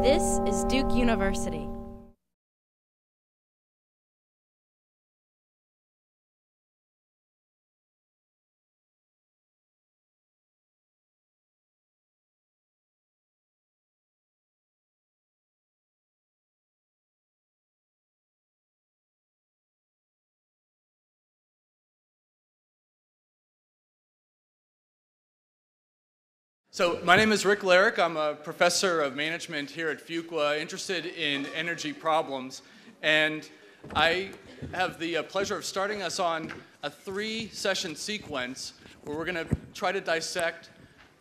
This is Duke University. So my name is Rick Larrick. I'm a professor of management here at Fuqua, interested in energy problems. And I have the pleasure of starting us on a 3-session sequence where we're going to try to dissect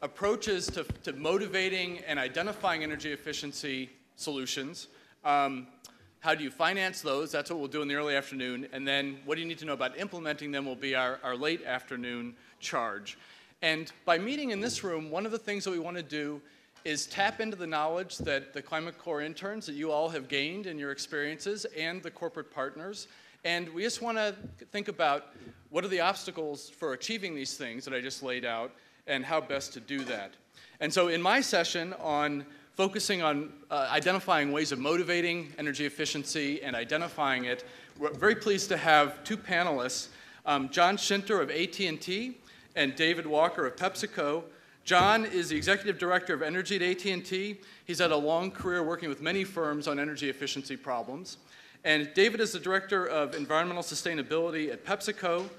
approaches to motivating and identifying energy efficiency solutions. How do you finance those? That's what we'll do in the early afternoon. And then what do you need to know about implementing them will be our late afternoon charge. And by meeting in this room, one of the things that we want to do is tap into the knowledge that the Climate Corps interns that you all have gained in your experiences and the corporate partners. And we just want to think about what are the obstacles for achieving these things that I just laid out and how best to do that. And so in my session on focusing on identifying ways of motivating energy efficiency and identifying it, we're very pleased to have 2 panelists, John Schinter of AT&T and David Walker of PepsiCo. John is the Executive Director of Energy at AT&T. He's had a long career working with many firms on energy efficiency problems. And David is the Director of Environmental Sustainability at PepsiCo.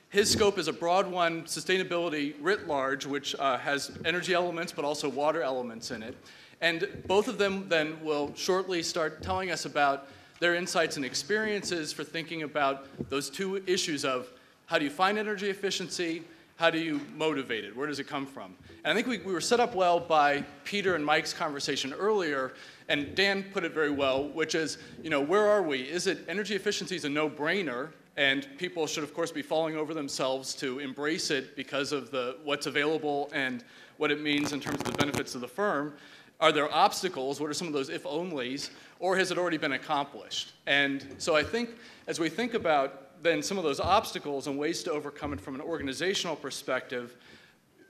His scope is a broad one, sustainability writ large, which has energy elements but also water elements in it. And both of them then will shortly start telling us about their insights and experiences for thinking about those 2 issues of how do you find energy efficiency, how do you motivate it? Where does it come from? And I think we were set up well by Peter and Mike's conversation earlier, and Dan put it very well, which is, you know, where are we? Is it energy efficiency is a no-brainer, and people should, of course, be falling over themselves to embrace it because of what's available and what it means in terms of the benefits of the firm. Are there obstacles? What are some of those if-onlys? Or has it already been accomplished? And so I think as we think about then some of those obstacles and ways to overcome it from an organizational perspective,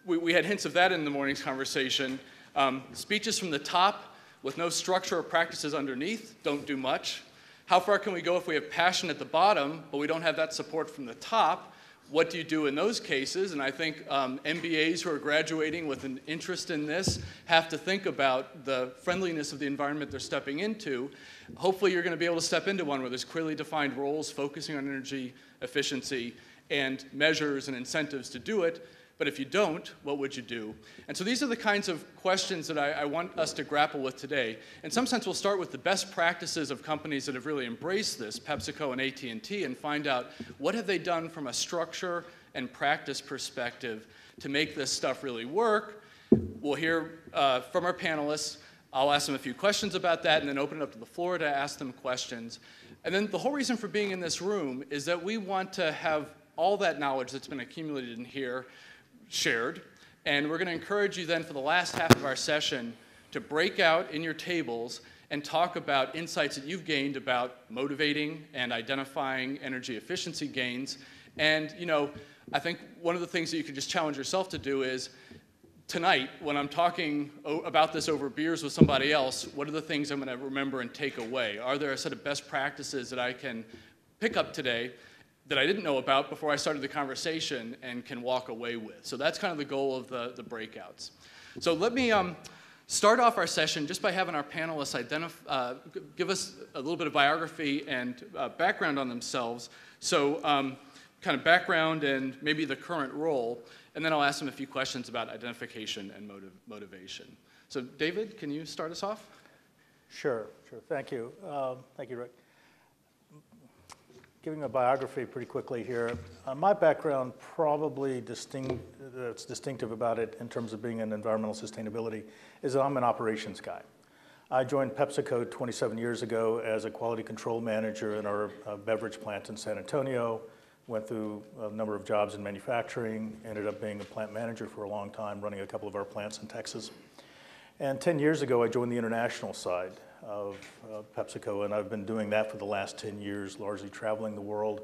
we had hints of that in the morning's conversation. Speeches from the top with no structure or practices underneath don't do much. How far can we go if we have passion at the bottom, but we don't have that support from the top? What do you do in those cases? And I think MBAs who are graduating with an interest in this have to think about the friendliness of the environment they're stepping into. Hopefully you're going to be able to step into one where there's clearly defined roles focusing on energy efficiency and measures and incentives to do it. But if you don't, what would you do? And so these are the kinds of questions that I want us to grapple with today. In some sense, we'll start with the best practices of companies that have really embraced this, PepsiCo and AT&T, and find out what have they done from a structure and practice perspective to make this stuff really work. We'll hear from our panelists. I'll ask them a few questions about that and then open it up to the floor to ask them questions. And then the whole reason for being in this room is that we want to have all that knowledge that's been accumulated in here shared, and we're going to encourage you then for the last half of our session to break out in your tables and talk about insights that you've gained about motivating and identifying energy efficiency gains. And you know, I think one of the things that you can just challenge yourself to do is tonight, when I'm talking about this over beers with somebody else, what are the things I'm going to remember and take away? Are there a set of best practices that I can pick up today that I didn't know about before I started the conversation and can walk away with? So that's kind of the goal of the breakouts. So let me start off our session just by having our panelists give us a little bit of biography and background on themselves. So kind of background and maybe the current role, and then I'll ask them a few questions about identification and motivation. So David, can you start us off? Sure. Thank you. Thank you, Rick. Giving a biography pretty quickly here. My background probably that's distinctive about it in terms of being in environmental sustainability is that I'm an operations guy. I joined PepsiCo 27 years ago as a quality control manager in our beverage plant in San Antonio. Went through a number of jobs in manufacturing, ended up being a plant manager for a long time, running a couple of our plants in Texas. And 10 years ago, I joined the international side of PepsiCo, and I've been doing that for the last 10 years, largely traveling the world,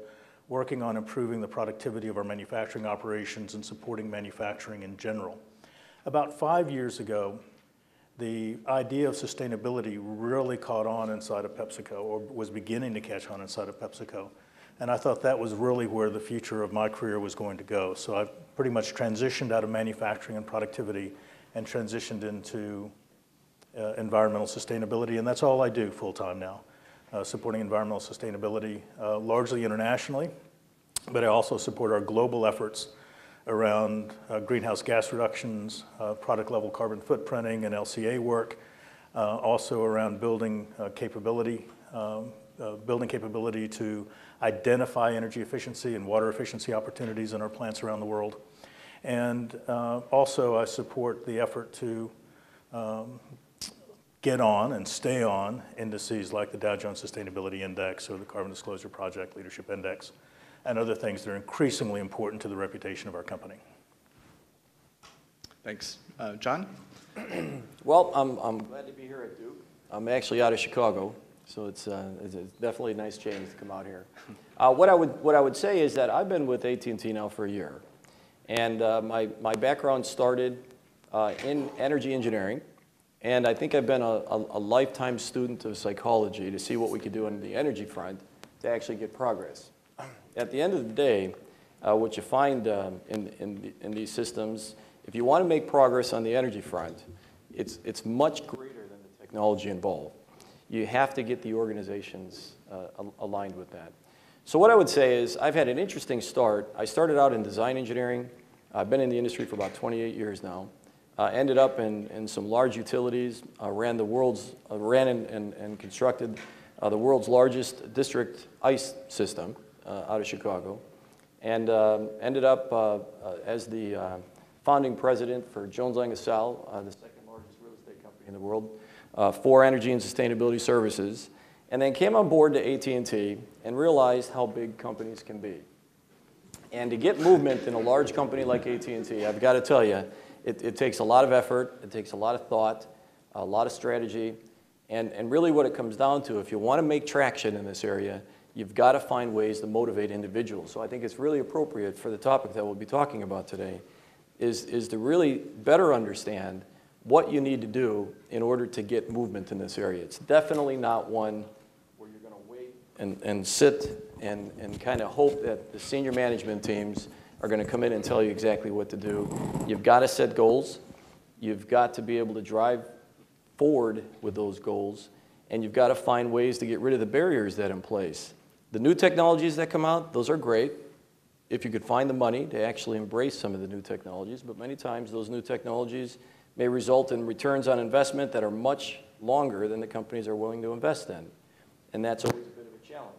working on improving the productivity of our manufacturing operations and supporting manufacturing in general. About 5 years ago, the idea of sustainability really caught on inside of PepsiCo, or was beginning to catch on inside of PepsiCo. And I thought that was really where the future of my career was going to go. So I pretty much transitioned out of manufacturing and productivity and transitioned into environmental sustainability, and that's all I do full-time now, supporting environmental sustainability, largely internationally, but I also support our global efforts around greenhouse gas reductions, product-level carbon footprinting and LCA work, also around building capability to identify energy efficiency and water efficiency opportunities in our plants around the world. And also I support the effort to get on and stay on indices like the Dow Jones Sustainability Index or the Carbon Disclosure Project Leadership Index and other things that are increasingly important to the reputation of our company. Thanks. John? Well, I'm glad to be here at Duke. I'm actually out of Chicago, so it's definitely a nice change to come out here. What I would say is that I've been with AT&T now for a year, and my background started in energy engineering, and I think I've been a lifetime student of psychology to see what we could do on the energy front to actually get progress. At the end of the day, what you find in these systems, if you want to make progress on the energy front, it's much greater than the technology involved. You have to get the organizations aligned with that. So what I would say is I've had an interesting start. I started out in design engineering. I've been in the industry for about 28 years now. Ended up in some large utilities, ran and constructed the world's largest district ice system out of Chicago, and ended up as the founding president for Jones Lang LaSalle, the second largest real estate company in the world, for energy and sustainability services, and then came on board to AT&T and realized how big companies can be. And to get movement in a large company like AT&T, I've got to tell you, it takes a lot of effort, it takes a lot of thought, a lot of strategy, and really what it comes down to, if you want to make traction in this area, you've got to find ways to motivate individuals. So I think it's really appropriate for the topic that we'll be talking about today, is to really better understand what you need to do in order to get movement in this area. It's definitely not one where you're going to wait and sit and kind of hope that the senior management teams are going to come in and tell you exactly what to do. You've got to set goals. You've got to be able to drive forward with those goals. And you've got to find ways to get rid of the barriers that are in place. The new technologies that come out, those are great if you could find the money to actually embrace some of the new technologies. But many times those new technologies may result in returns on investment that are much longer than the companies are willing to invest in. And that's always a bit of a challenge.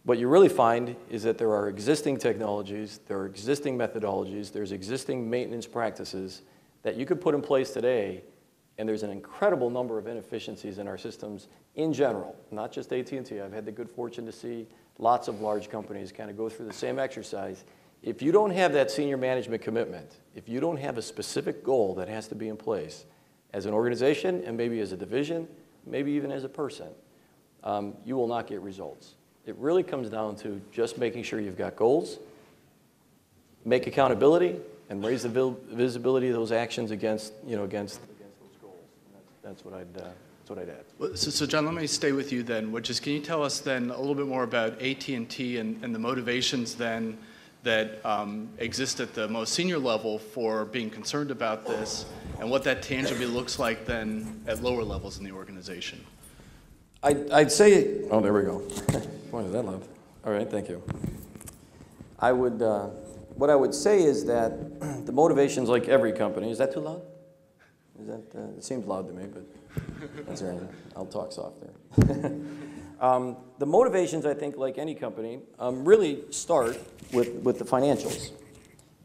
What you really find is that there are existing technologies, there are existing methodologies, there's existing maintenance practices that you could put in place today, and there's an incredible number of inefficiencies in our systems in general, not just AT&T. I've had the good fortune to see lots of large companies kind of go through the same exercise. If you don't have that senior management commitment, if you don't have a specific goal that has to be in place as an organization and maybe as a division, maybe even as a person, you will not get results. It really comes down to just making sure you've got goals, make accountability, and raise the visibility of those actions against those goals. That's what I'd add. Well, so John, let me stay with you then. Can you tell us then a little bit more about AT&T and the motivations then that exist at the most senior level for being concerned about this, and what that tangibly looks like then at lower levels in the organization? I'd say, oh, there we go. Why is that loud? All right, thank you. What I would say is that the motivations, like every company, is that too loud? Is that, it seems loud to me, but that's all right. I'll talk softer. The motivations, I think, like any company, really start with the financials.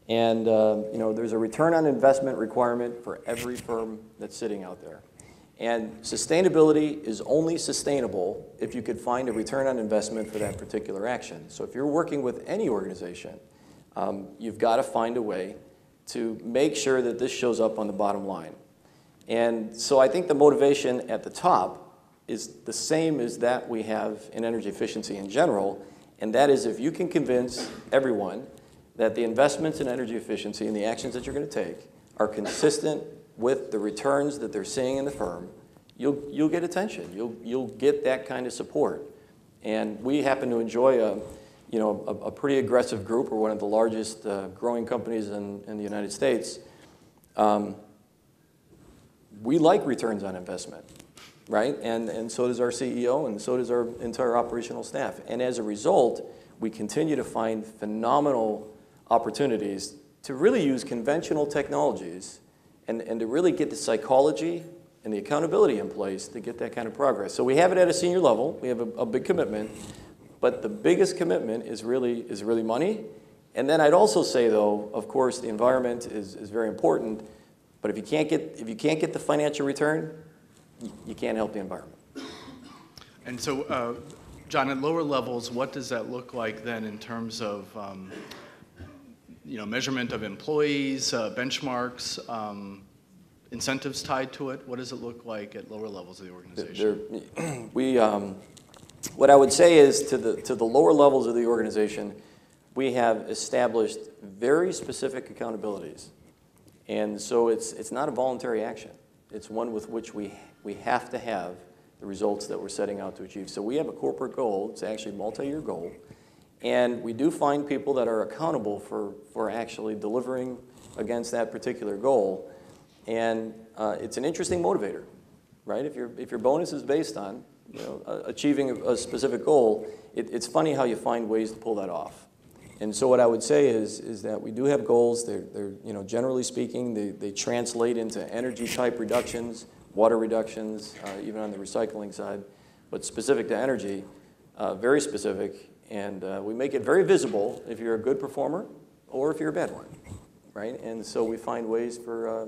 And there's a return on investment requirement for every firm that's sitting out there. And sustainability is only sustainable if you could find a return on investment for that particular action. So if you're working with any organization, you've got to find a way to make sure that this shows up on the bottom line. And so I think the motivation at the top is the same as that we have in energy efficiency in general, and that is if you can convince everyone that the investments in energy efficiency and the actions that you're going to take are consistent with the returns that they're seeing in the firm, you'll get attention. You'll get that kind of support. And we happen to enjoy a pretty aggressive group. We're one of the largest growing companies in the United States. We like returns on investment, right? And so does our CEO, and so does our entire operational staff. And as a result, we continue to find phenomenal opportunities to really use conventional technologies and to really get the psychology and the accountability in place to get that kind of progress. So we have it at a senior level. We have a big commitment, but the biggest commitment is really money. And then I'd also say, though, of course, the environment is very important. But if you can't get the financial return, you can't help the environment. And so, John, at lower levels, what does that look like then in terms of measurement of employees, benchmarks, incentives tied to it? What does it look like at lower levels of the organization? What I would say is to the lower levels of the organization, we have established very specific accountabilities. And so it's not a voluntary action. It's one with which we have to have the results that we're setting out to achieve. So we have a corporate goal. It's actually a multi-year goal. And we do find people that are accountable for actually delivering against that particular goal. And it's an interesting motivator, right? If your bonus is based on achieving a specific goal, it's funny how you find ways to pull that off. And so what I would say is that we do have goals. They're generally speaking, they translate into energy type reductions, water reductions, even on the recycling side, but specific to energy, very specific. And we make it very visible if you're a good performer or if you're a bad one, right? And so we find ways for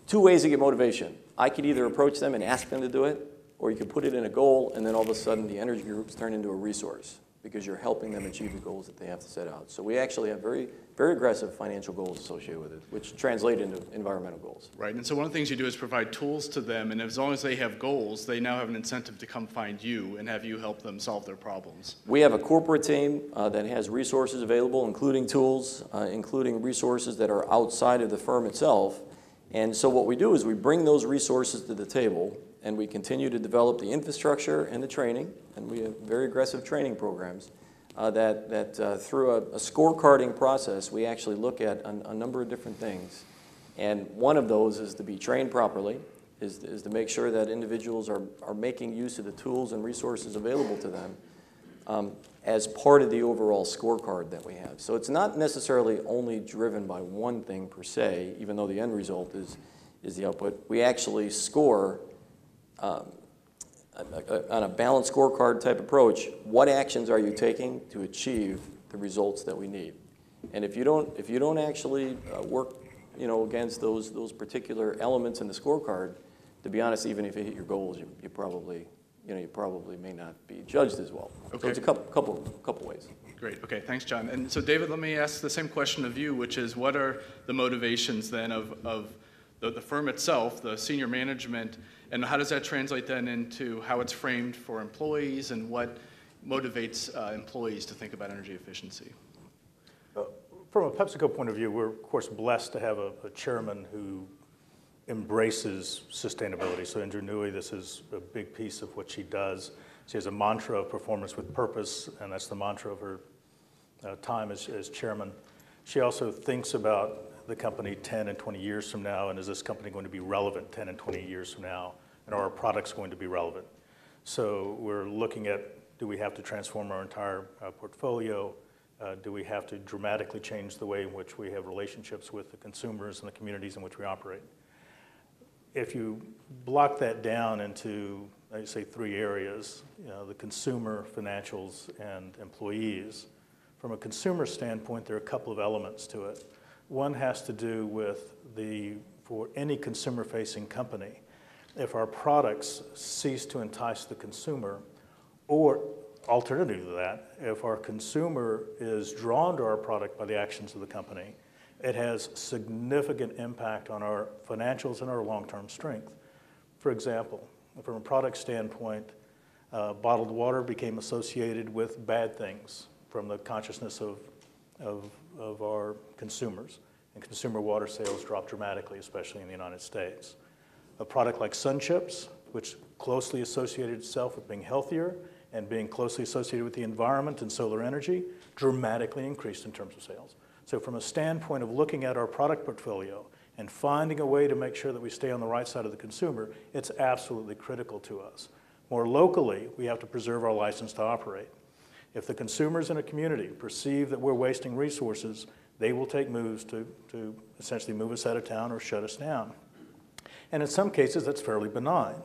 two ways to get motivation. I could either approach them and ask them to do it, or you could put it in a goal, and then all of a sudden the energy groups turn into a resource because you're helping them achieve the goals that they have to set out. So we actually have very, very aggressive financial goals associated with it, which translate into environmental goals. Right, and so one of the things you do is provide tools to them, and as long as they have goals, they now have an incentive to come find you and have you help them solve their problems. We have a corporate team that has resources available, including tools, including resources that are outside of the firm itself. And so what we do is we bring those resources to the table, and we continue to develop the infrastructure and the training, and we have very aggressive training programs that through a scorecarding process, we actually look at a number of different things. And one of those is to be trained properly, is to make sure that individuals are making use of the tools and resources available to them as part of the overall scorecard that we have. So it's not necessarily only driven by one thing per se, even though the end result is the output. We actually score on a balanced scorecard type approach, what actions are you taking to achieve the results that we need? And if you don't actually work against those particular elements in the scorecard, to be honest, even if you hit your goals, you probably may not be judged as well. Okay. So it's a couple ways. Great. Okay. Thanks, John. And so, David, let me ask the same question of you, which is, what are the motivations then of the firm itself, the senior management, and how does that translate then into how it's framed for employees and what motivates employees to think about energy efficiency? From a PepsiCo point of view, we're, of course, blessed to have a chairman who embraces sustainability. So Ingenuity, this is a big piece of what she does. She has a mantra of performance with purpose, and that's the mantra of her time as chairman. She also thinks about the company 10 and 20 years from now, and is this company going to be relevant 10 and 20 years from now, and are our products going to be relevant? So we're looking at, do we have to transform our entire portfolio? Do we have to dramatically change the way in which we have relationships with the consumers and the communities in which we operate? If you block that down into, I'd say, three areas, the consumer, financials, and employees, from a consumer standpoint, there are a couple of elements to it. One has to do with for any consumer-facing company, if our products cease to entice the consumer, or alternative to that, if our consumer is drawn to our product by the actions of the company, it has significant impact on our financials and our long-term strength. For example, from a product standpoint, bottled water became associated with bad things from the consciousness of our consumers, and consumer water sales drop dramatically, especially in the United States. A product like sun chips, which closely associated itself with being healthier and being closely associated with the environment and solar energy, dramatically increased in terms of sales. So from a standpoint of looking at our product portfolio and finding a way to make sure that we stay on the right side of the consumer, it's absolutely critical to us. More locally, we have to preserve our license to operate. If the consumers in a community perceive that we're wasting resources, they will take moves to essentially move us out of town or shut us down. And in some cases, that's fairly benign.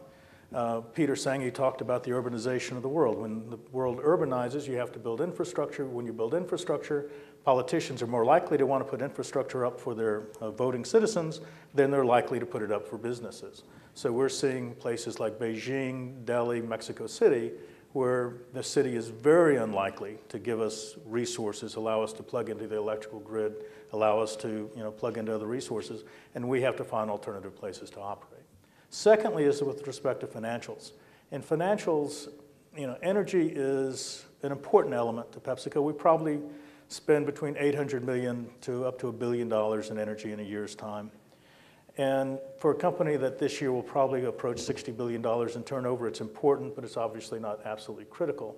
Peter Senge talked about the urbanization of the world. When the world urbanizes, you have to build infrastructure. When you build infrastructure, politicians are more likely to want to put infrastructure up for their voting citizens than they're likely to put it up for businesses. So we're seeing places like Beijing, Delhi, Mexico City, where the city is very unlikely to give us resources, allow us to plug into the electrical grid, allow us to plug into other resources, and we have to find alternative places to operate. Secondly is with respect to financials. In financials, energy is an important element to PepsiCo. We probably spend between $800 million to up to $1 billion in energy in a year's time. And for a company that this year will probably approach $60 billion in turnover, it's important, but it's obviously not absolutely critical.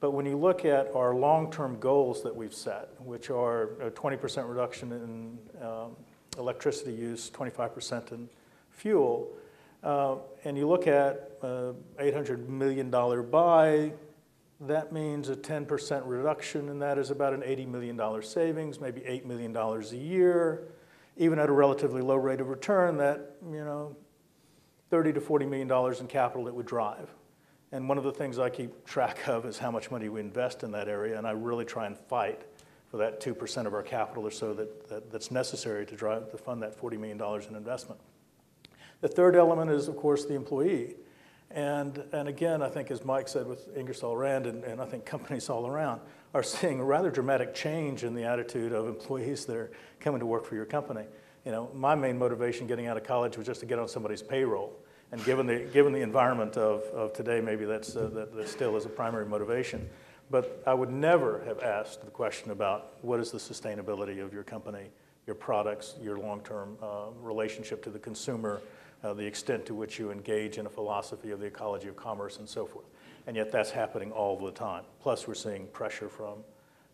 But when you look at our long-term goals that we've set, which are a 20% reduction in electricity use, 25% in fuel, and you look at $800 million buy, that means a 10% reduction, and that is about an $80 million savings, maybe $8 million a year. Even at a relatively low rate of return, that, $30 to $40 million in capital it would drive. And one of the things I keep track of is how much money we invest in that area, and I really try and fight for that 2% of our capital or so that's necessary to fund that $40 million in investment. The third element is, of course, the employee. And again, I think as Mike said with Ingersoll Rand, and I think companies all around, are seeing a rather dramatic change in the attitude of employees that are coming to work for your company. My main motivation getting out of college was just to get on somebody's payroll. And given the environment of today, maybe that still is a primary motivation. But I would never have asked the question about what is the sustainability of your company, your products, your long-term relationship to the consumer, the extent to which you engage in a philosophy of the ecology of commerce and so forth. And yet that's happening all the time. Plus we're seeing pressure from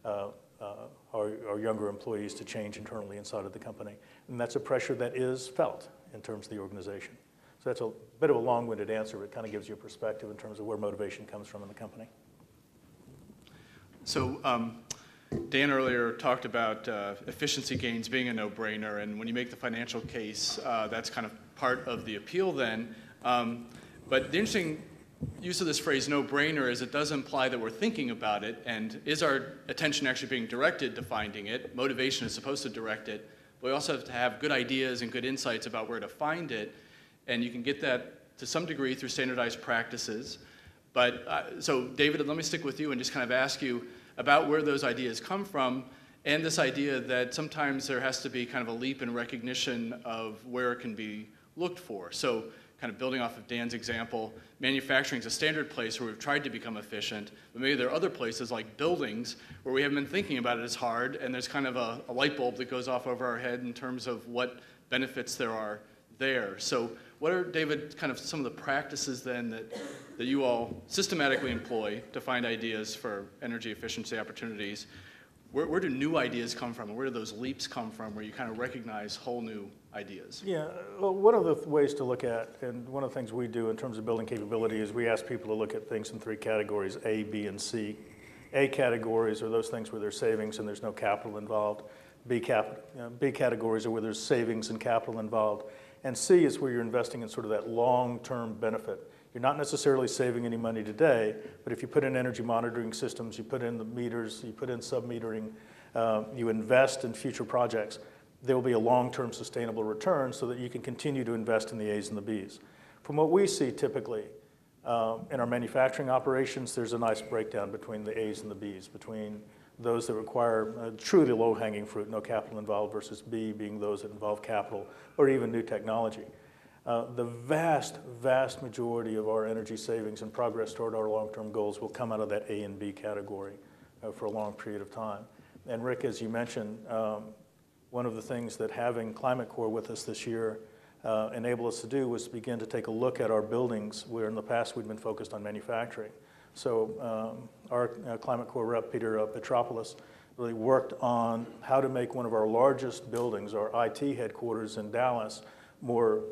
our younger employees to change internally inside of the company. And that's a pressure that is felt in terms of the organization. So that's a bit of a long-winded answer, but it kind of gives you a perspective in terms of where motivation comes from in the company. So Dan earlier talked about efficiency gains being a no-brainer, and when you make the financial case, that's kind of part of the appeal then. But the interesting use of this phrase no-brainer is it does imply that we're thinking about it, and is our attention actually being directed to finding it? Motivation is supposed to direct it, but we also have to have good ideas and good insights about where to find it, and you can get that to some degree through standardized practices. But so David, let me stick with you and just kind of ask you about where those ideas come from, and this idea that sometimes there has to be kind of a leap in recognition of where it can be looked for. So kind of building off of Dan's example, manufacturing is a standard place where we've tried to become efficient, but maybe there are other places like buildings where we haven't been thinking about it as hard, and there's kind of a light bulb that goes off over our head in terms of what benefits there are there. So what are, David, kind of some of the practices then that you all systematically employ to find ideas for energy efficiency opportunities? Where do new ideas come from, and where do those leaps come from where you kind of recognize whole new ideas? Yeah, well, one of the ways to look at, and one of the things we do in terms of building capability is we ask people to look at things in three categories, A, B, and C. A categories are those things where there's savings and there's no capital involved. B categories are where there's savings and capital involved. And C is where you're investing in sort of that long-term benefit. You're not necessarily saving any money today, but if you put in energy monitoring systems, you put in the meters, you put in sub-metering, you invest in future projects, there will be a long-term sustainable return so that you can continue to invest in the A's and the B's. From what we see typically in our manufacturing operations, there's a nice breakdown between the A's and the B's, between those that require truly low-hanging fruit, no capital involved, versus B being those that involve capital or even new technology. The vast, vast majority of our energy savings and progress toward our long-term goals will come out of that A and B category for a long period of time. And Rick, as you mentioned, one of the things that having Climate Corps with us this year enabled us to do was begin to take a look at our buildings where in the past we'd been focused on manufacturing. So our Climate Corps rep, Peter Petropoulos, really worked on how to make one of our largest buildings, our IT headquarters in Dallas, more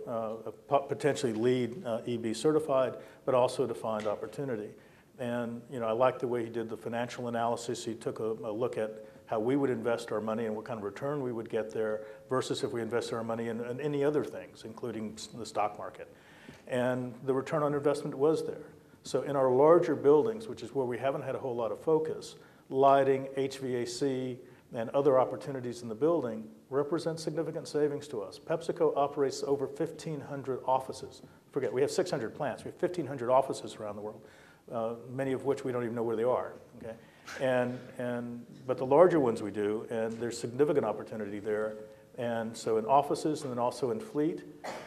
potentially LEED EB certified, but also to find opportunity. And I like the way he did the financial analysis. He took a look at how we would invest our money and what kind of return we would get there versus if we invested our money in any other things, including the stock market. And the return on investment was there. So in our larger buildings, which is where we haven't had a whole lot of focus, lighting, HVAC, and other opportunities in the building represent significant savings to us. PepsiCo operates over 1,500 offices. Forget, we have 600 plants. We have 1,500 offices around the world, many of which we don't even know where they are. Okay? But the larger ones we do, and there's significant opportunity there. And so in offices and then also in fleet,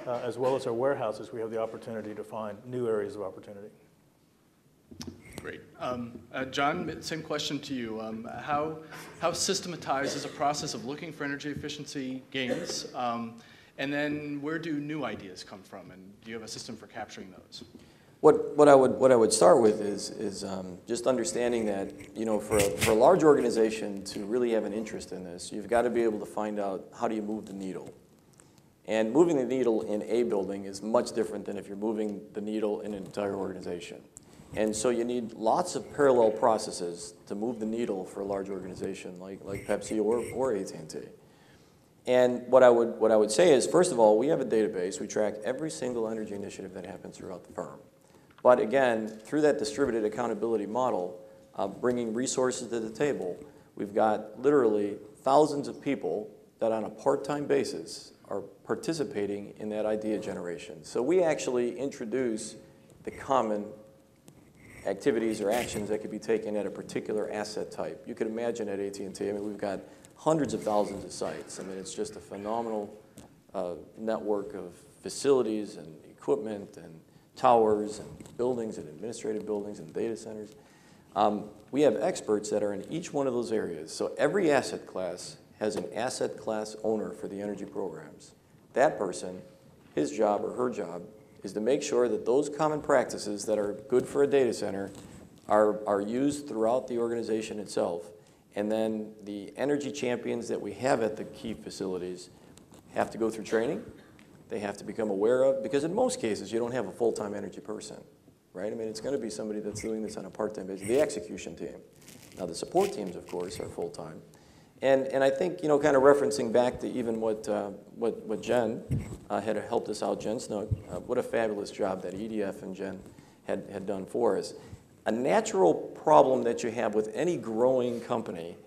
as well as our warehouses, we have the opportunity to find new areas of opportunity. Great. John, same question to you. How systematized is a process of looking for energy efficiency gains? And then where do new ideas come from? And do you have a system for capturing those? What I would start with is just understanding that for a large organization to really have an interest in this, you've got to be able to find out how do you move the needle. And moving the needle in a building is much different than if you're moving the needle in an entire organization. And so you need lots of parallel processes to move the needle for a large organization like Pepsi or AT&T. And what I would say is, first of all, we have a database. We track every single energy initiative that happens throughout the firm. But again, through that distributed accountability model, bringing resources to the table, we've got literally thousands of people that on a part-time basis are participating in that idea generation. So we actually introduce the common activities or actions that could be taken at a particular asset type. You could imagine at AT&T, I mean, we've got hundreds of thousands of sites. I mean, it's just a phenomenal network of facilities and equipment and towers and buildings and administrative buildings and data centers. We have experts that are in each one of those areas. So every asset class has an asset class owner for the energy programs. That person, his job or her job, is to make sure that those common practices that are good for a data center are used throughout the organization itself. And then the energy champions that we have at the key facilities have to go through training. They have to become aware of, because in most cases, you don't have a full-time energy person, right? I mean, it's going to be somebody that's doing this on a part-time basis, the execution team. Now, the support teams, of course, are full-time. And I think, kind of referencing back to even what Jen had helped us out, Jen Snook, what a fabulous job that EDF and Jen had done for us. A natural problem that you have with any growing company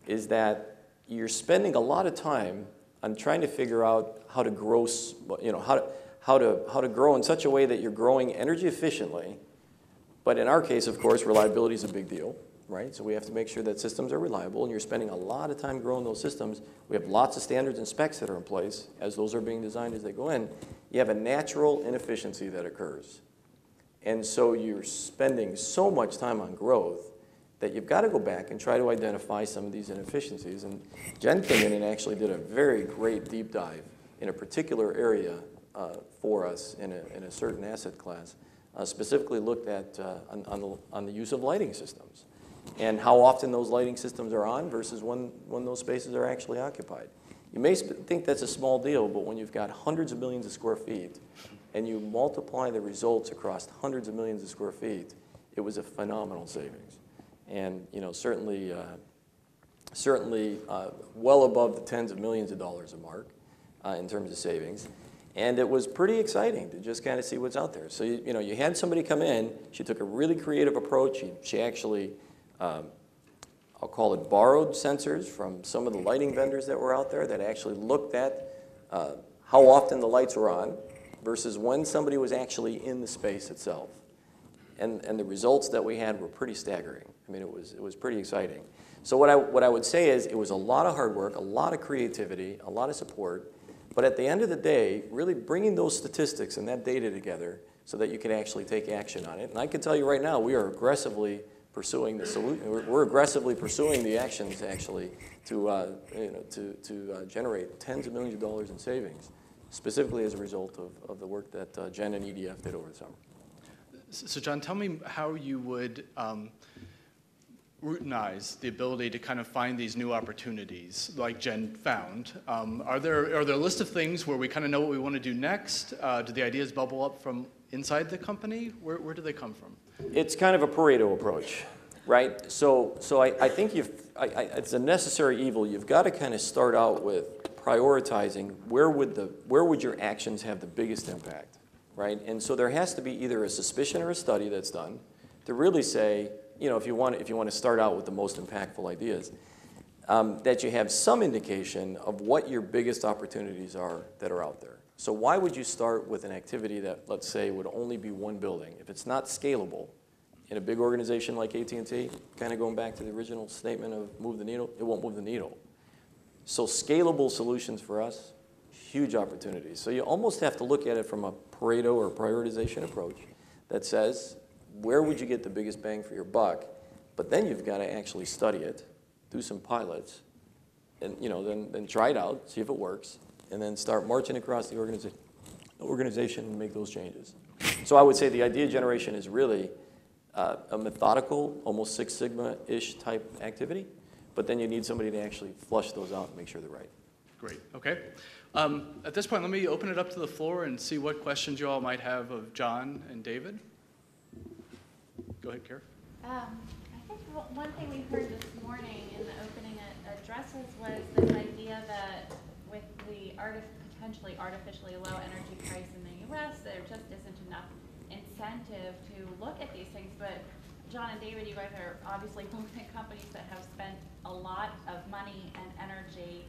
is that you're spending a lot of time on trying to figure out how to grow, how to grow in such a way that you're growing energy efficiently. But in our case, of course, reliability is a big deal, right? So we have to make sure that systems are reliable, and you're spending a lot of time growing those systems. We have lots of standards and specs that are in place as those are being designed as they go in. You have a natural inefficiency that occurs. And so you're spending so much time on growth that you've got to go back and try to identify some of these inefficiencies. And Jen came in and actually did a very great deep dive in a particular area for us in a certain asset class, specifically looked at on the use of lighting systems and how often those lighting systems are on versus when those spaces are actually occupied. You may think that's a small deal, but when you've got hundreds of millions of square feet and you multiply the results across hundreds of millions of square feet, it was a phenomenal savings. And certainly well above the tens of millions of dollars a mark in terms of savings. And it was pretty exciting to just kind of see what's out there. So you had somebody come in. She took a really creative approach. She actually, I'll call it, borrowed sensors from some of the lighting vendors that were out there that actually looked at how often the lights were on versus when somebody was actually in the space itself. And the results that we had were pretty staggering. I mean, it was pretty exciting. So what I would say is it was a lot of hard work, a lot of creativity, a lot of support. But at the end of the day, really bringing those statistics and that data together so that you can actually take action on it. And I can tell you right now, we are aggressively pursuing the solution. We're aggressively pursuing the actions actually to generate tens of millions of dollars in savings, specifically as a result of the work that Jen and EDF did over the summer. So John, tell me how you would routinize the ability to kind of find these new opportunities like Jen found. Are there a list of things where we kind of know what we want to do next? Do the ideas bubble up from inside the company? Where do they come from? It's kind of a Pareto approach, right? So I think it's a necessary evil. You've got to kind of start out with prioritizing where would your actions have the biggest impact, right? And so there has to be either a suspicion or a study that's done to really say, you know, if you want to start out with the most impactful ideas, that you have some indication of what your biggest opportunities are that are out there. So why would you start with an activity that, let's say, would only be one building? If it's not scalable in a big organization like AT&T, kind of going back to the original statement of move the needle, it won't move the needle. So scalable solutions for us, huge opportunities. So you almost have to look at it from a Pareto or prioritization approach that says, where would you get the biggest bang for your buck? But then you've got to actually study it, do some pilots, and then try it out, see if it works, and then start marching across the organization and make those changes. So I would say the idea generation is really a methodical, almost Six Sigma-ish type activity, but then you need somebody to actually flush those out and make sure they're right. Great, okay. At this point, let me open it up to the floor and see what questions you all might have of John and David. Go ahead, Kara. I think one thing we heard this morning in the opening addresses was this idea that with the potentially artificially low energy price in the U.S., there just isn't enough incentive to look at these things. But John and David, you guys are obviously both in companies that have spent a lot of money and energy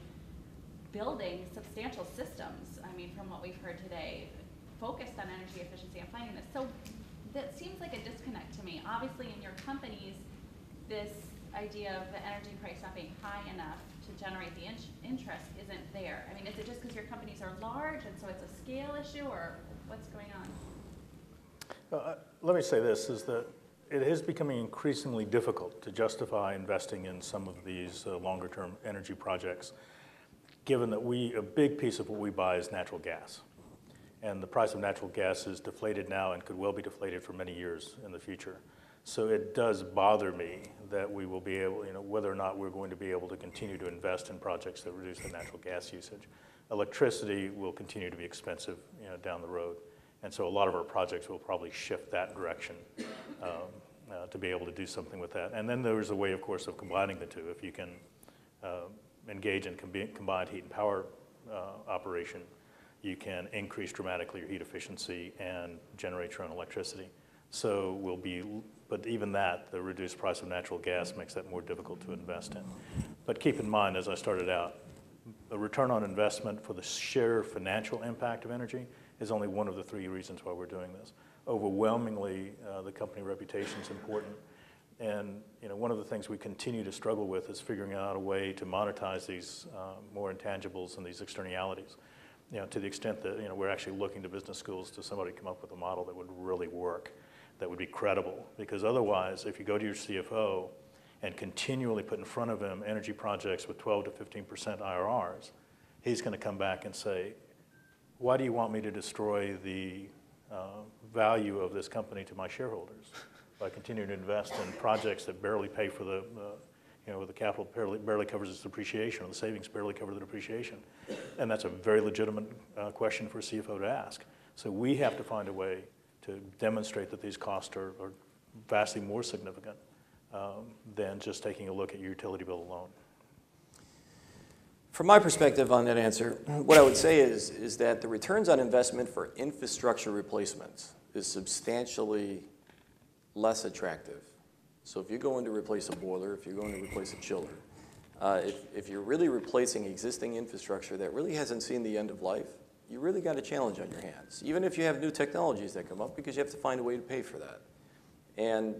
building substantial systems. I mean, from what we've heard today, focused on energy efficiency and finding this. So that seems like a disconnect to me. Obviously, in your companies, this idea of the energy price not being high enough to generate the interest isn't there. I mean, is it just because your companies are large and so it's a scale issue, or what's going on? Let me say this, is that it is becoming increasingly difficult to justify investing in some of these longer-term energy projects, given that a big piece of what we buy is natural gas. And the price of natural gas is deflated now and could well be deflated for many years in the future. So it does bother me that we will be able, whether or not we're going to be able to continue to invest in projects that reduce the natural gas usage. Electricity will continue to be expensive, down the road. And so a lot of our projects will probably shift that direction to be able to do something with that. And then there's a way, of course, of combining the two. If you can engage in combined heat and power operation, you can increase dramatically your heat efficiency and generate your own electricity. So but even that, the reduced price of natural gas makes that more difficult to invest in. But keep in mind, as I started out, the return on investment for the sheer financial impact of energy is only one of the three reasons why we're doing this. Overwhelmingly, the company reputation is important. And one of the things we continue to struggle with is figuring out a way to monetize these more intangibles and these externalities. To the extent that we're actually looking to business schools to somebody come up with a model that would really work, that would be credible. Because otherwise, if you go to your CFO and continually put in front of him energy projects with 12 to 15% IRRs, he's going to come back and say, why do you want me to destroy the value of this company to my shareholders by continuing to invest in projects that barely pay for the capital barely covers its depreciation, or the savings barely cover the depreciation? And that's a very legitimate question for a CFO to ask. So we have to find a way to demonstrate that these costs are vastly more significant than just taking a look at your utility bill alone. From my perspective on that answer, what I would say is that the returns on investment for infrastructure replacements is substantially less attractive. So if you're going to replace a boiler, if you're going to replace a chiller, if you're really replacing existing infrastructure that really hasn't seen the end of life, you really got a challenge on your hands, even if you have new technologies that come up, because you have to find a way to pay for that. And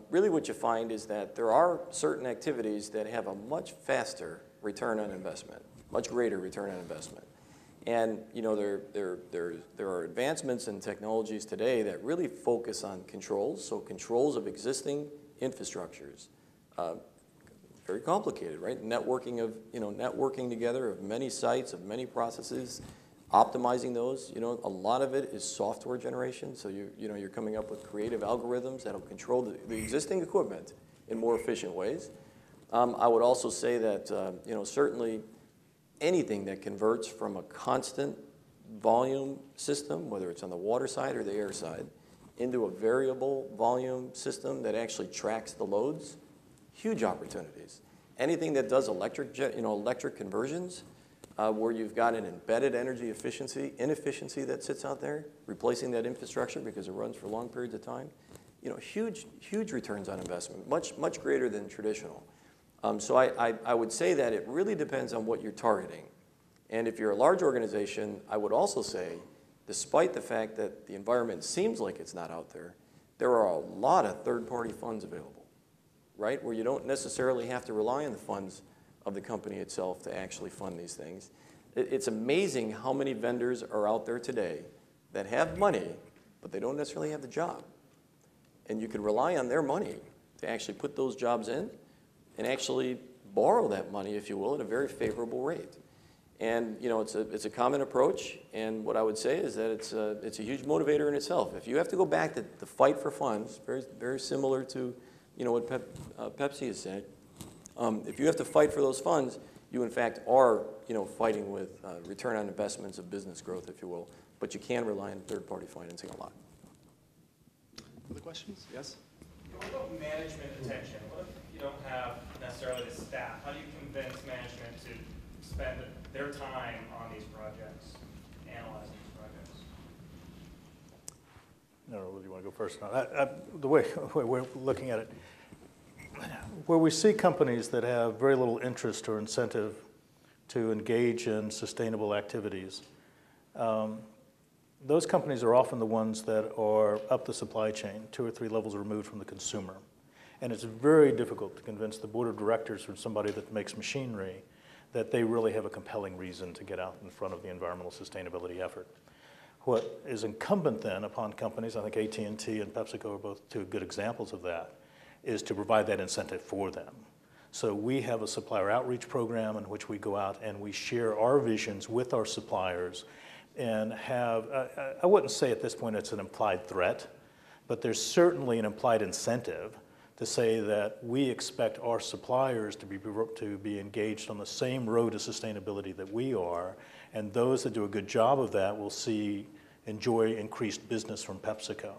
really what you find is that there are certain activities that have a much faster return on investment, much greater return on investment. And there are advancements in technologies today that really focus on controls, so controls of existing infrastructures. Very complicated, right? Networking together of many sites, of many processes, optimizing those. A lot of it is software generation. So you're coming up with creative algorithms that'll control the existing equipment in more efficient ways. I would also say that certainly anything that converts from a constant volume system, whether it's on the water side or the air side, into a variable volume system that actually tracks the loads, huge opportunities. Anything that does electric conversions, where you've got an embedded energy inefficiency that sits out there, replacing that infrastructure because it runs for long periods of time, huge returns on investment, much greater than traditional. So I would say that it really depends on what you're targeting. And if you're a large organization, I would also say, despite the fact that the environment seems like it's not out there, there are a lot of third-party funds available, right? Where you don't necessarily have to rely on the funds of the company itself to actually fund these things. It's amazing how many vendors are out there today that have money, but they don't necessarily have the job. And you can rely on their money to actually put those jobs in and actually borrow that money, if you will, at a very favorable rate. And it's a common approach, and what I would say is that it's a huge motivator in itself. If you have to go back to the fight for funds, very, very similar to what Pepsi has said, if you have to fight for those funds, you in fact are fighting with return on investments of business growth, if you will, but you can rely on third-party financing a lot. Other questions? Yes? What about management attention? What if you don't have necessarily the staff? How do you convince management to spend their time on these projects, analyzing these projects? I don't know whether you want to go first or not. The way we're looking at it, where we see companies that have very little interest or incentive to engage in sustainable activities, those companies are often the ones that are up the supply chain, 2 or 3 levels removed from the consumer. And it's very difficult to convince the board of directors or somebody that makes machinery that they really have a compelling reason to get out in front of the environmental sustainability effort. What is incumbent then upon companies, I think AT&T and PepsiCo are both 2 good examples of that, is to provide that incentive for them. So we have a supplier outreach program in which we go out and we share our visions with our suppliers and have, I wouldn't say at this point it's an implied threat, but there's certainly an implied incentive to say that we expect our suppliers to be engaged on the same road to sustainability that we are, and those that do a good job of that will enjoy increased business from PepsiCo.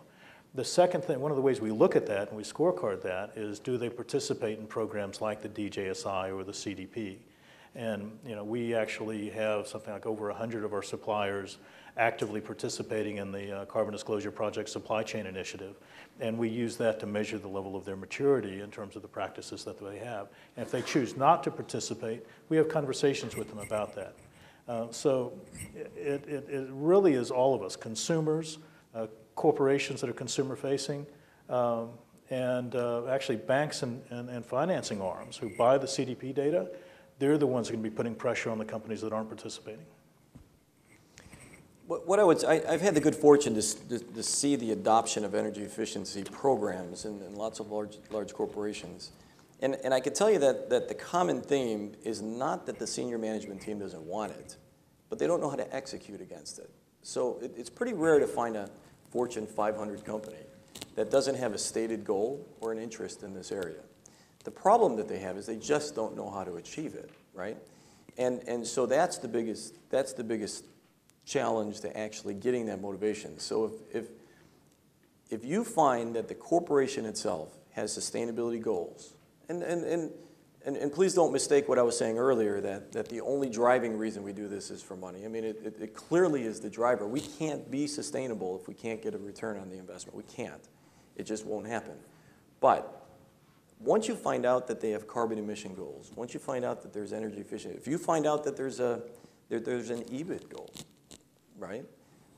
The second thing, one of the ways we look at that and we scorecard that is, do they participate in programs like the DJSI or the CDP? And we actually have something like over 100 of our suppliers actively participating in the Carbon Disclosure Project Supply Chain Initiative. And we use that to measure the level of their maturity in terms of the practices that they have. And if they choose not to participate, we have conversations with them about that. So it really is all of us, consumers, corporations that are consumer facing, and actually banks and financing arms who buy the CDP data. They're the ones who are going to be putting pressure on the companies that aren't participating. I've had the good fortune to see the adoption of energy efficiency programs in lots of large corporations. And I can tell you that the common theme is not that the senior management team doesn't want it, but they don't know how to execute against it. So it's pretty rare to find a Fortune 500 company that doesn't have a stated goal or an interest in this area. The problem that they have is they just don't know how to achieve it, right? And so that's the biggest challenge to actually getting that motivation. So if you find that the corporation itself has sustainability goals, and please don't mistake what I was saying earlier, that the only driving reason we do this is for money. I mean, it clearly is the driver. We can't be sustainable if we can't get a return on the investment. We can't. It just won't happen. But once you find out that they have carbon emission goals, once you find out that there's energy efficiency, if you find out that there's an EBIT goal, right?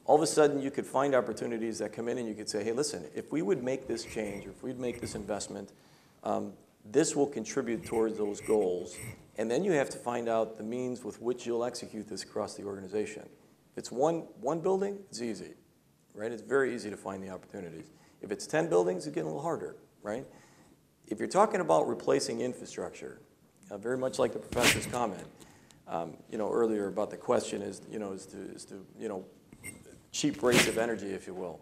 All of a sudden, you could find opportunities that come in and you could say, hey, listen, if we would make this change, or if we'd make this investment, this will contribute towards those goals. And then you have to find out the means with which you'll execute this across the organization. If it's one building, it's easy, right? It's very easy to find the opportunities. If it's 10 buildings, it's getting a little harder, right? if you're talking about replacing infrastructure, very much like the professor's comment, earlier about the question is to cheap rates of energy, if you will.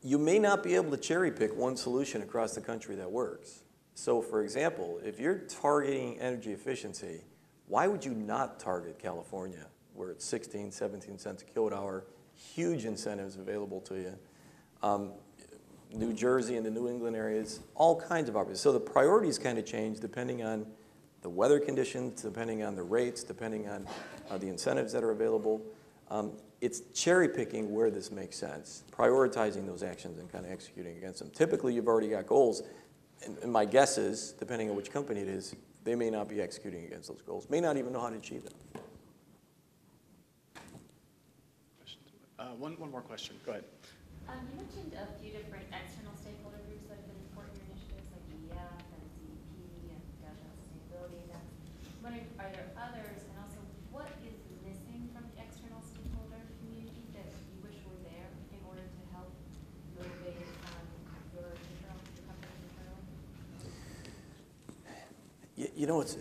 You may not be able to cherry pick one solution across the country that works. So, for example, if you're targeting energy efficiency, why would you not target California, where it's 16, 17 cents a kilowatt hour, huge incentives available to you? New Jersey and the New England areas, all kinds of opportunities. So the priorities kind of change depending on the weather conditions, depending on the rates, depending on the incentives that are available. It's cherry picking where this makes sense, prioritizing those actions and kind of executing against them. Typically, you've already got goals, and my guess is, depending on which company it is, they may not be executing against those goals, may not even know how to achieve them. One more question. Go ahead. You mentioned a few different external stakeholder groups that have been important in initiatives like EDF and CEP and National Sustainability Index. I'm wondering, are there others? And also, what is missing from the external stakeholder community that you wish were there in order to help motivate your company internally?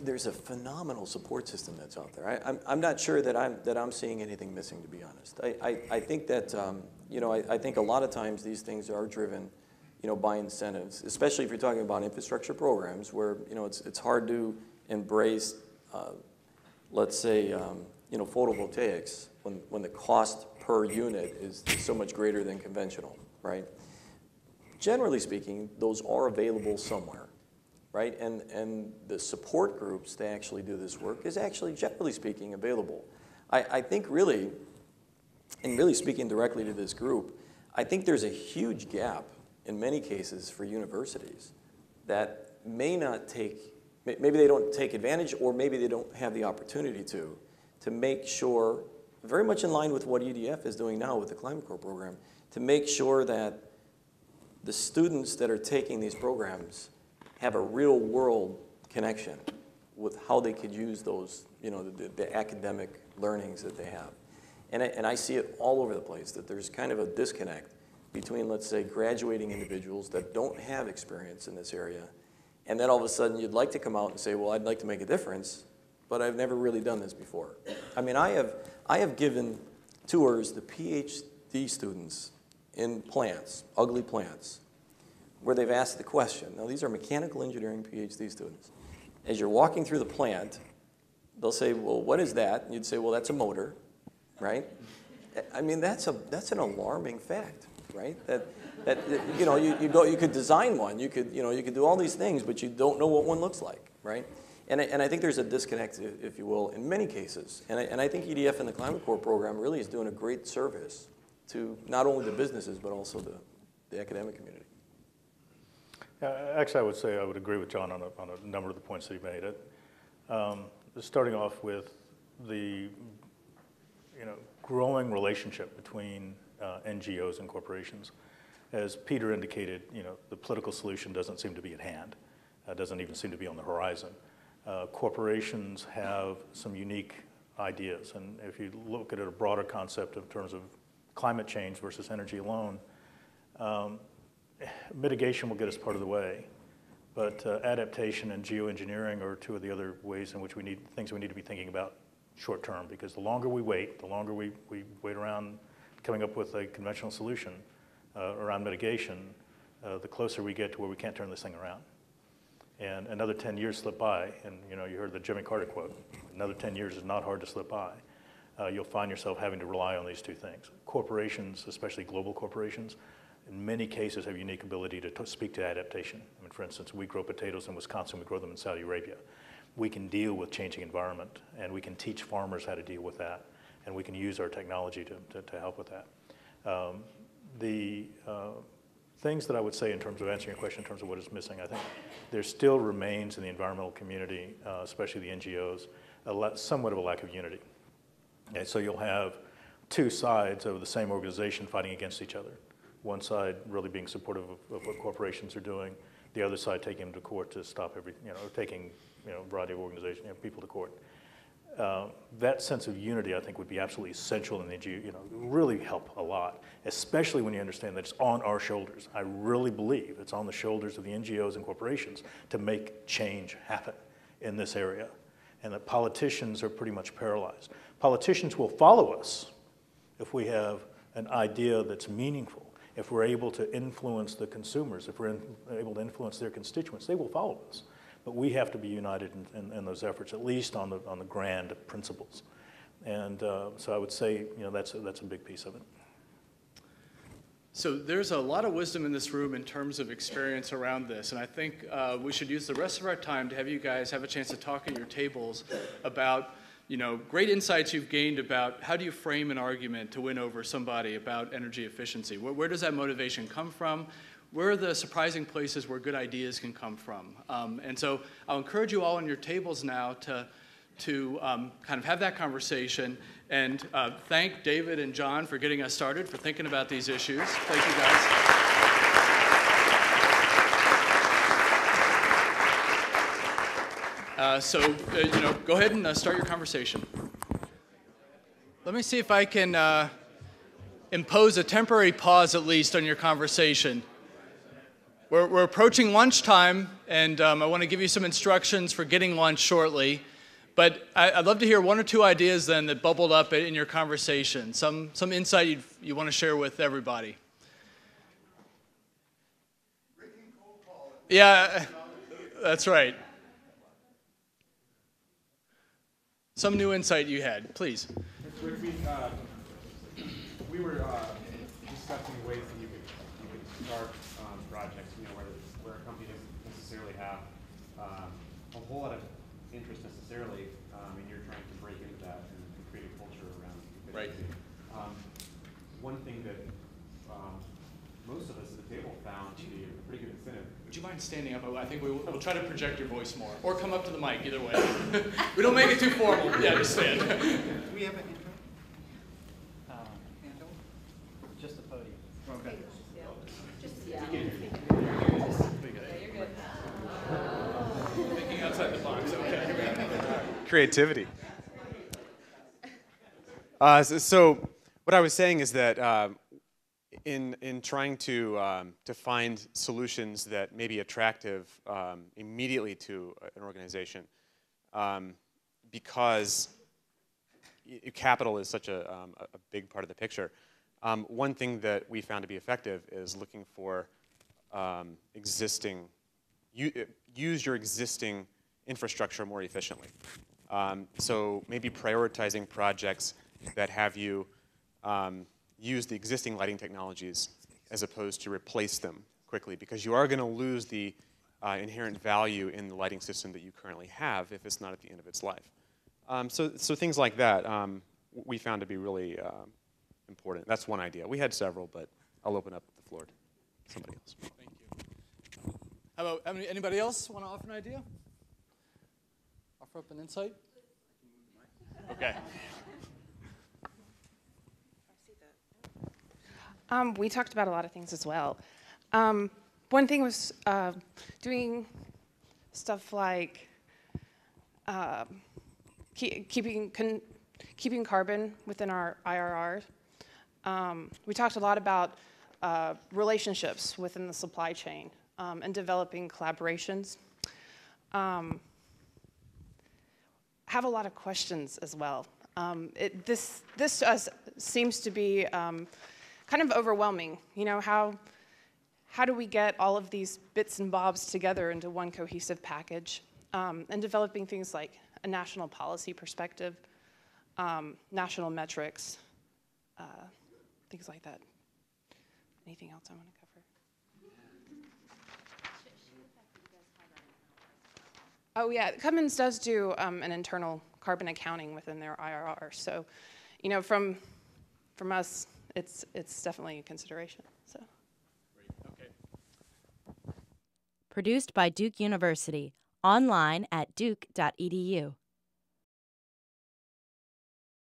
There's a phenomenal support system that's out there. I'm not sure that I'm seeing anything missing, to be honest. I think that I think a lot of times these things are driven, by incentives, especially if you're talking about infrastructure programs where it's hard to embrace, let's say, photovoltaics when the cost per unit is so much greater than conventional, right? Generally speaking, those are available somewhere. Right, and the support groups to actually do this work is actually, generally speaking, available. I think really, and really speaking directly to this group, I think there's a huge gap in many cases for universities that may not take, maybe they don't take advantage or maybe they don't have the opportunity to make sure, very much in line with what EDF is doing now with the Climate Corps program, to make sure that the students that are taking these programs have a real world connection with how they could use those, the academic learnings that they have. And I see it all over the place, that there's kind of a disconnect between, let's say, graduating individuals that don't have experience in this area, and then all of a sudden you'd like to come out and say, well, I'd like to make a difference, but I've never really done this before. I mean, I have given tours to PhD students in plants, ugly plants, where they've asked the question. Now, these are mechanical engineering PhD students. As you're walking through the plant, they'll say, well, what is that? And you'd say, well, that's a motor, right? I mean, that's an alarming fact, right? That you could design one, you could do all these things, but you don't know what one looks like, right? And I think there's a disconnect, if you will, in many cases. And I think EDF and the Climate Corps program really is doing a great service to not only the businesses, but also the academic community. Actually, I would say I would agree with John on a number of the points that he made. Starting off with the growing relationship between NGOs and corporations. As Peter indicated, the political solution doesn't seem to be at hand. Doesn't even seem to be on the horizon. Corporations have some unique ideas, and if you look at a broader concept in terms of climate change versus energy alone, mitigation will get us part of the way, but adaptation and geoengineering are two of the other ways in which things we need to be thinking about short term, because the longer we wait, wait around coming up with a conventional solution around mitigation, the closer we get to where we can't turn this thing around. And another 10 years slip by, and you heard the Jimmy Carter quote, another 10 years is not hard to slip by. You'll find yourself having to rely on these two things. Corporations, especially global corporations, in many cases have unique ability to speak to adaptation. I mean, for instance, we grow potatoes in Wisconsin, we grow them in Saudi Arabia. We can deal with changing environment, and we can teach farmers how to deal with that, and we can use our technology to help with that. The things that I would say in terms of answering your question in terms of what is missing, I think there still remains in the environmental community, especially the NGOs, somewhat of a lack of unity. And so you'll have two sides of the same organization fighting against each other. One side really being supportive of what corporations are doing, the other side taking them to court to stop taking a variety of organizations, people to court. that sense of unity, I think, would be absolutely essential in the NGO, really help a lot, especially when you understand that it's on our shoulders. I really believe it's on the shoulders of the NGOs and corporations to make change happen in this area, and that politicians are pretty much paralyzed. Politicians will follow us if we have an idea that's meaningful, if we're able to influence the consumers, if we're able to influence their constituents, they will follow us. But we have to be united in those efforts, at least on the grand principles. And so I would say, that's a big piece of it. So there's a lot of wisdom in this room in terms of experience around this, and I think we should use the rest of our time to have you guys have a chance to talk at your tables about great insights you've gained about how do you frame an argument to win over somebody about energy efficiency. Where does that motivation come from? Where are the surprising places where good ideas can come from? And so I'll encourage you all on your tables now to kind of have that conversation, and thank David and John for getting us started, for thinking about these issues. Thank you, guys. So go ahead and start your conversation. Let me see if I can impose a temporary pause, at least, on your conversation. We're approaching lunchtime, and I want to give you some instructions for getting lunch shortly. But I'd love to hear one or two ideas then that bubbled up in your conversation, some insight you want to share with everybody. Yeah, that's right. Some new insight you had, please. Rick, we were discussing ways that you could start projects, where a company doesn't necessarily have a whole lot of interest necessarily, and you're trying to break into that and create a culture around it. Right. One thing that most of us at the table found to be a pretty good incentive. Would you mind standing up? I think we'll try to project your voice more, or come up to the mic, either way. We don't make it too formal. Yeah, just stand. Do we have an intro? Just the podium. Okay. Thinking outside the box. Okay. Creativity. So what I was saying is that in trying to find solutions that may be attractive immediately to an organization, because capital is such a big part of the picture. One thing that we found to be effective is looking for use your existing infrastructure more efficiently. So maybe prioritizing projects that have you use the existing lighting technologies as opposed to replace them quickly, because you are going to lose the inherent value in the lighting system that you currently have if it's not at the end of its life. So things like that we found to be really important. That's one idea. We had several, but I'll open up the floor to somebody else. Thank you. How about anybody else want to offer an idea? Offer up an insight? Okay. We talked about a lot of things as well. One thing was doing stuff like keeping carbon within our IRR. We talked a lot about relationships within the supply chain and developing collaborations. Have a lot of questions as well. This seems to be kind of overwhelming. How do we get all of these bits and bobs together into one cohesive package? And developing things like a national policy perspective, national metrics, things like that. Anything else I want to cover? Oh yeah, Cummins does do an internal carbon accounting within their IRR. So, from us, it's definitely a consideration. So. Great. Okay. Produced by Duke University. Online at duke.edu.